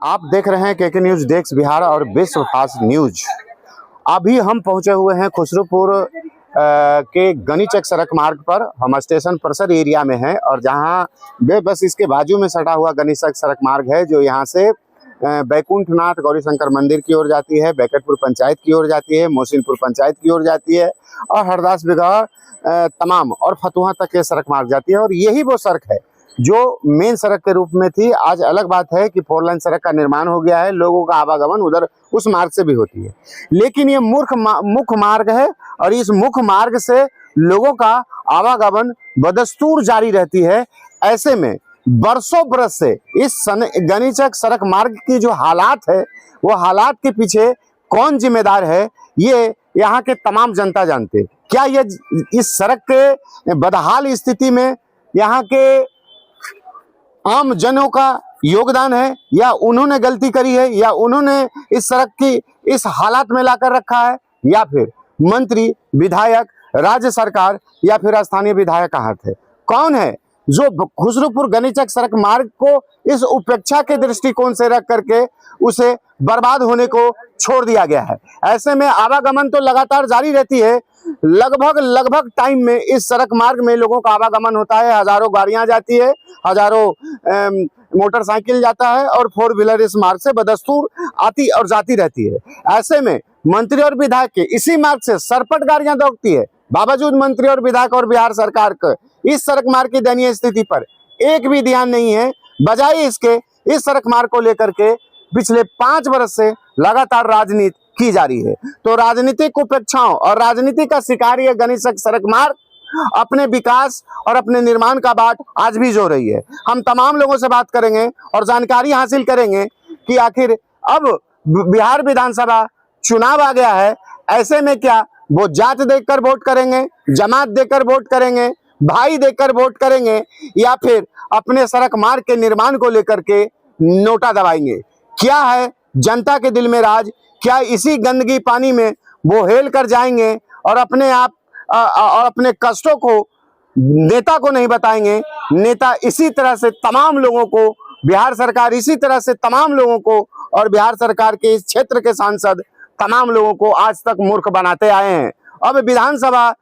आप देख रहे हैं केके न्यूज डेस्क बिहार और विश्व फास्ट न्यूज। अभी हम पहुंचे हुए हैं खुसरूपुर के गनीचक सड़क मार्ग पर। हम स्टेशन परिसर एरिया में हैं और जहां बस इसके बाजू में सटा हुआ गनीचक सड़क मार्ग है जो यहां से बैकुंठनाथ गौरी शंकर मंदिर की ओर जाती है, बैकटपुर पंचायत की ओर जाती है, मोहसिनपुर पंचायत की ओर जाती है और हरदास बिगहा तमाम और फतुहा तक ये सड़क मार्ग जाती है। और यही वो सड़क है जो मेन सड़क के रूप में थी। आज अलग बात है कि 4 लाइन सड़क का निर्माण हो गया है, लोगों का आवागमन उधर उस मार्ग से भी होती है, लेकिन ये मुख्य मार्ग है और इस मुख्य मार्ग से लोगों का आवागमन बदस्तूर जारी रहती है। ऐसे में बरसों बरस से इस गनीचक सड़क मार्ग की जो हालात है वो हालात के पीछे कौन जिम्मेदार है ये यहाँ के तमाम जनता जानते। क्या ये इस सड़क के बदहाल स्थिति में यहाँ के आम जनों का योगदान है या उन्होंने गलती करी है या उन्होंने इस सड़क की इस हालात में लाकर रखा है या फिर मंत्री, विधायक, राज्य सरकार या फिर स्थानीय विधायक का हाथ है? कौन है जो खुसरूपुर गनीचक सड़क मार्ग को इस उपेक्षा के दृष्टिकोण से रख करके उसे बर्बाद होने को छोड़ दिया गया है? ऐसे में आवागमन तो लगातार जारी रहती है। लगभग टाइम में इस सड़क मार्ग में लोगों का आवागमन होता है, हजारों गाड़ियां जाती है, हजारों मोटरसाइकिल जाता है और 4 व्हीलर इस मार्ग से बदस्तूर आती और जाती रहती है। ऐसे में मंत्री और विधायक के इसी मार्ग से सरपट गाड़ियां दौड़ती है, बावजूद मंत्री और विधायक और बिहार सरकार के इस सड़क मार्ग की दयनीय स्थिति पर एक भी ध्यान नहीं है। बजाय इसके इस सड़क मार्ग को लेकर के पिछले 5 वर्ष से लगातार राजनीति की जा रही है। तो राजनीतिक उपेक्षाओं और राजनीति का शिकार यह गनीचक सड़क मार्ग अपने विकास और अपने निर्माण का बाट आज भी जो रही है। हम तमाम लोगों से बात करेंगे और जानकारी हासिल करेंगे कि आखिर अब बिहार विधानसभा चुनाव आ गया है, ऐसे में क्या वो जात देखकर वोट करेंगे, जमात देकर वोट करेंगे, भाई देकर वोट करेंगे या फिर अपने सड़क मार्ग के निर्माण को लेकर के नोटा दबाएंगे? क्या है जनता के दिल में राज? क्या इसी गंदगी पानी में वो हेल कर जाएंगे और अपने आप और अपने कष्टों को नेता को नहीं बताएंगे? नेता इसी तरह से तमाम लोगों को, बिहार सरकार इसी तरह से तमाम लोगों को और बिहार सरकार के इस क्षेत्र के सांसद तमाम लोगों को आज तक मूर्ख बनाते आए हैं। अब विधानसभा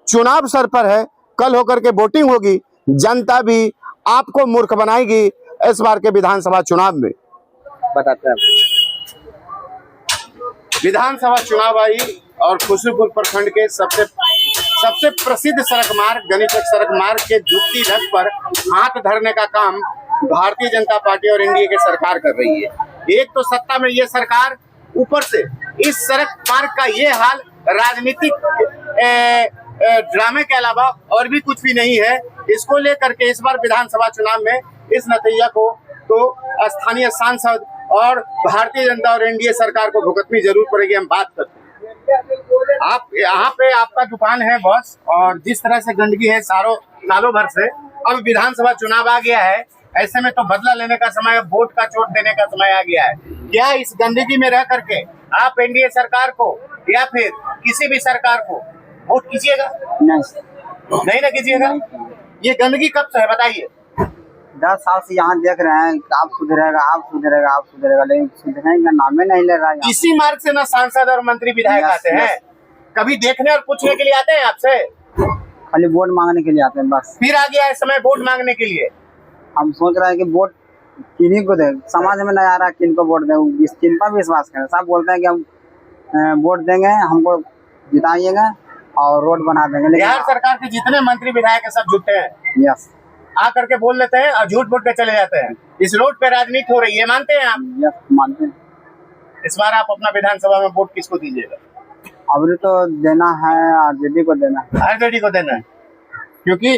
चुनाव सर पर है, कल होकर के वोटिंग होगी, जनता भी आपको मूर्ख बनाएगी इस बार के विधानसभा चुनाव में। बताते हैं विधानसभा चुनाव आई और खुसरूपुर प्रखंड के सबसे प्रसिद्ध सड़क मार्ग गनीचक सड़क मार्ग के जुक्ति रथ पर हाथ धरने का काम भारतीय जनता पार्टी और एनडीए की सरकार कर रही है। एक तो सत्ता में ये सरकार, ऊपर से इस सड़क मार्ग का ये हाल राजनीतिक ड्रामे के अलावा और भी कुछ भी नहीं है। इसको लेकर के इस बार विधानसभा चुनाव में इस नतीजा को तो स्थानीय सांसद और भारतीय जनता और एनडीए सरकार को भुगतनी जरूर पड़ेगी। हम बात करते हैं, आप यहाँ पे आपका दुकान है बॉस, और जिस तरह से गंदगी है सालों भर से, अब विधानसभा चुनाव आ गया है, ऐसे में तो बदला लेने का समय, वोट का चोट देने का समय आ गया है। क्या इस गंदगी में रह करके आप एनडीए सरकार को या फिर किसी भी सरकार को वोट कीजिएगा? नहीं ना कीजिएगा। ये गंदगी कब से है बताइए? 10 साल से यहाँ देख रहे हैं आप सुधरेगा, आप सुधरेगा, आप सुधरेगा, लेकिन सुधरने का नाम ही नहीं ले रहा है। इसी मार्ग से ना सांसद और मंत्री विधायक आते हैं, कभी देखने और पूछने के लिए आते हैं आपसे? खाली वोट मांगने के लिए आते हैं बस। फिर आ गया है समय वोट मांगने के लिए। हम सोच रहे हैं कि वोट किन्हीं को दे, समझ में नहीं आ रहा किन को वोट दें, किन पर विश्वास करें। सब बोलते हैं कि हम वोट देंगे, हमको जिताइएगा और रोड बना देंगे। बिहार सरकार के जितने मंत्री विधायक सब जुटते हैं, यस, आकर के बोल लेते हैं और झूठ बोल के चले जाते हैं। इस रोड पे राजनीति हो रही है, मानते हैं आप? यस, मानते हैं। इस बार आप अपना विधानसभा में वोट किसको दीजिएगा? अभी तो देना है आरजेडी को देना है। आरजेडी को देना है क्योंकि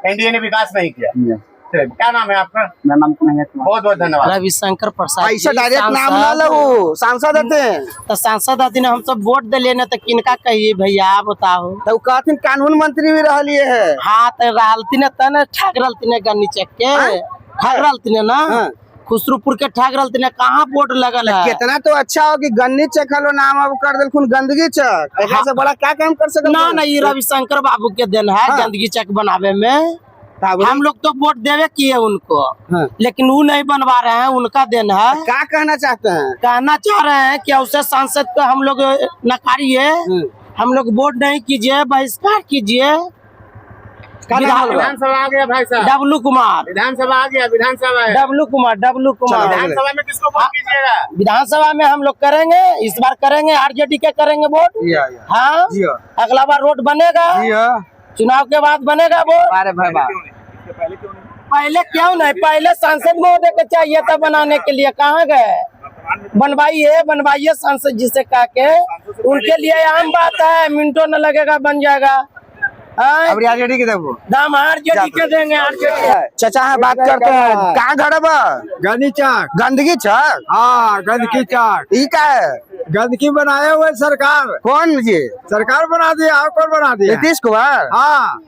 एनडीए ने विकास नहीं किया। क्या नाम है आपका? मेरा नाम कन्हैया कुमार। बहुत बहुत धन्यवाद। रविशंकर प्रसाद। ऐसा डायरेक्ट नाम ना लो, सांसद आते हैं तो सांसद आते हम सब वोट दिले न तो किनका कहिए भैया बताओ? तो कहथिन कानून मंत्री भी रहलिए है। हाँ तो रहती न त ठाक रहती न गनीचक के ठाक रहती न खुसरूपुर के ठाक रहती न, कहाँ वोट लगल है? कितना तो अच्छा हो कि गनीचक हलो नाम अब कर दिलखुन गंदगी चक। ऐसा से बड़ा क्या काम कर सकते? ना ये रविशंकर बाबू के देन है गंदगी चक बनावे में। हम लोग तो वोट देवे किए उनको, हाँ। लेकिन वो नहीं बनवा रहे हैं, उनका देन है। क्या कहना चाहते हैं? कहना चाह रहे हैं कि अवसर सांसद को हम लोग नकारिए, हम लोग वोट नहीं कीजिए, बहिष्कार कीजिए। विधानसभा आ गया भाई साहब, डब्लू कुमार विधानसभा आ गया, विधानसभा है। डब्लू कुमार विधानसभा में किसको वोट कीजिएगा? विधानसभा में हम लोग करेंगे, इस बार करेंगे आरजेडी के करेंगे वोट। हाँ, जी हाँ। अगला बार रोड बनेगा, जी हाँ। चुनाव के बाद बनेगा वोट। अरे भाई बा पहले क्यों नहीं, पहले सांसद महोदय को चाहिए था बनाने के लिए, कहाँ गए? बनवाइए सांसद जी से कह के, उनके लिए आम बात है, मिनटों न लगेगा, बन जाएगा। अब आरजेडी के देबो दाम आरजेडी के देंगे, आरजेडी। चाचा है, बात करते हैं। कहाँ घर बा? गंदी चाक। गंदगी चक। हाँ, गंदगी चाक। ये क्या है? गंदगी बनाए हुए सरकार। कौन जी? सरकार बना दिया, और कौन बना दिया? नीतीश कुमार। हाँ,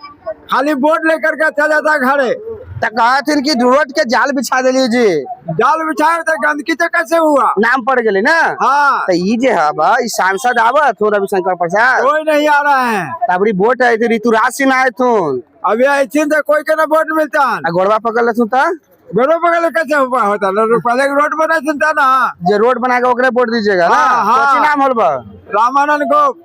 खाली बोर्ड लेकर के चल जाता है घरे। तो कहा थे कि रोड के जाल बिछा दिली जी, जाल बिछाए तो गंदगी तो कैसे हुआ? नाम पड़ गए ना। हाँ, तो ये जे है बा, ये सांसद आवत हो रविशंकर प्रसाद, कोई नहीं आ रहा है। तबरी वोट आई थी, ऋतुराज सिन्हा आए थून, अभी ऐसी तो कोई के ना वोट मिलता। गोड़वा पकड़ ले था, घरों बगल कैसे होता? पहले रोड बना सुनता ना, जो रोड बना के ओकरे वोट दीजिएगा ना। हाँ, हाँ। कौन सी नाम होल बा? रामानंद गोप।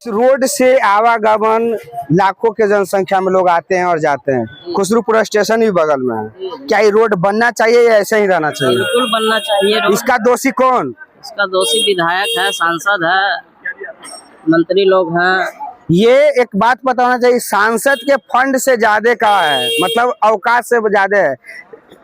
रोड से आवागमन, लाखों के जनसंख्या में लोग आते हैं और जाते हैं। खुसरूपुर स्टेशन भी बगल में है। क्या ये रोड बनना चाहिए या ऐसे ही रहना चाहिए? बिल्कुल बनना चाहिए रोड। इसका दोषी कौन? इसका दोषी विधायक है, सांसद है, मंत्री लोग हैं। ये एक बात बताना चाहिए, सांसद के फंड से ज्यादा का है, मतलब अवकाश से ज्यादा है,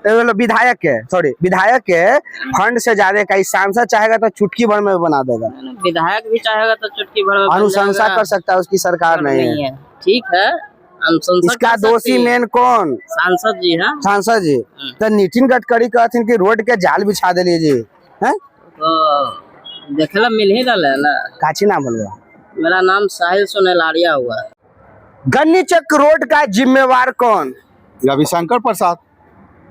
विधायक के, सॉरी, विधायक के फंड से ज्यादा का। सांसद चाहेगा तो चुटकी भर में बना देगा, विधायक भी चाहेगा तो चुटकी भर में बन अनुशंसा जाएगा। कर सकता है, उसकी सरकार नहीं है। ठीक है, अनुशंसा इसका कर सकती दोषी है। मेन कौन? सांसद जी है। सांसद जी। तो नितिन गडकरी कहते कि रोड के जाल बिछा दे लीजिए, हैं? तो देखला मिल ही रहा है ना। काची नाम बोलवा? मेरा नाम साहिल सोनेलारिया हुआ। गन्नी चक रोड का जिम्मेवार कौन? रविशंकर प्रसाद।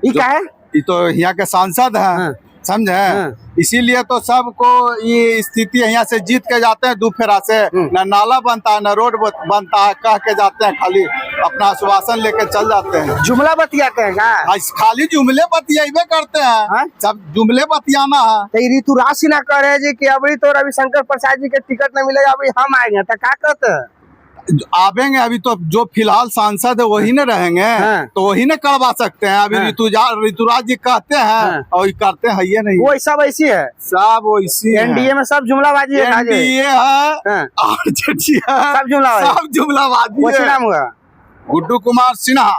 ये क्या है? ये तो यहाँ के सांसद हैं, हाँ। समझे? हाँ। इसीलिए तो सबको ये स्थिति यहाँ से जीत के जाते हैं, दुफेरा से न नाला बनता है, न रोड बनता है, कह के जाते हैं, खाली अपना आश्वासन लेके चल जाते हैं। जुमला बतियाते हैं का? खाली जुमले बतियाबे करते हैं। हाँ? सब जुमले बतियाना है। तो ये ऋतुराज सिन्हा कह रहे हैं जी कि अभी तो रविशंकर प्रसाद जी के टिकट नहीं मिलेगा, अभी हम आएंगे, तो क्या कहते हैं? आवेंगे, अभी तो जो फिलहाल सांसद है वही न रहेंगे। हाँ। तो वही न करवा सकते हैं। अभी हाँ। ऋतुराज जी कहते हैं, हाँ। और ये करते हैं, ये नहीं। वो सब ऐसी है, सब वैसी है। एनडीए में सब जुमलाबाजी है। एनडीए है, हाँ। आरजेडी है, सब जुमलाबाजी। सब जुमलाबाजी वो है। नाम हुआ गुड्डू कुमार सिन्हा।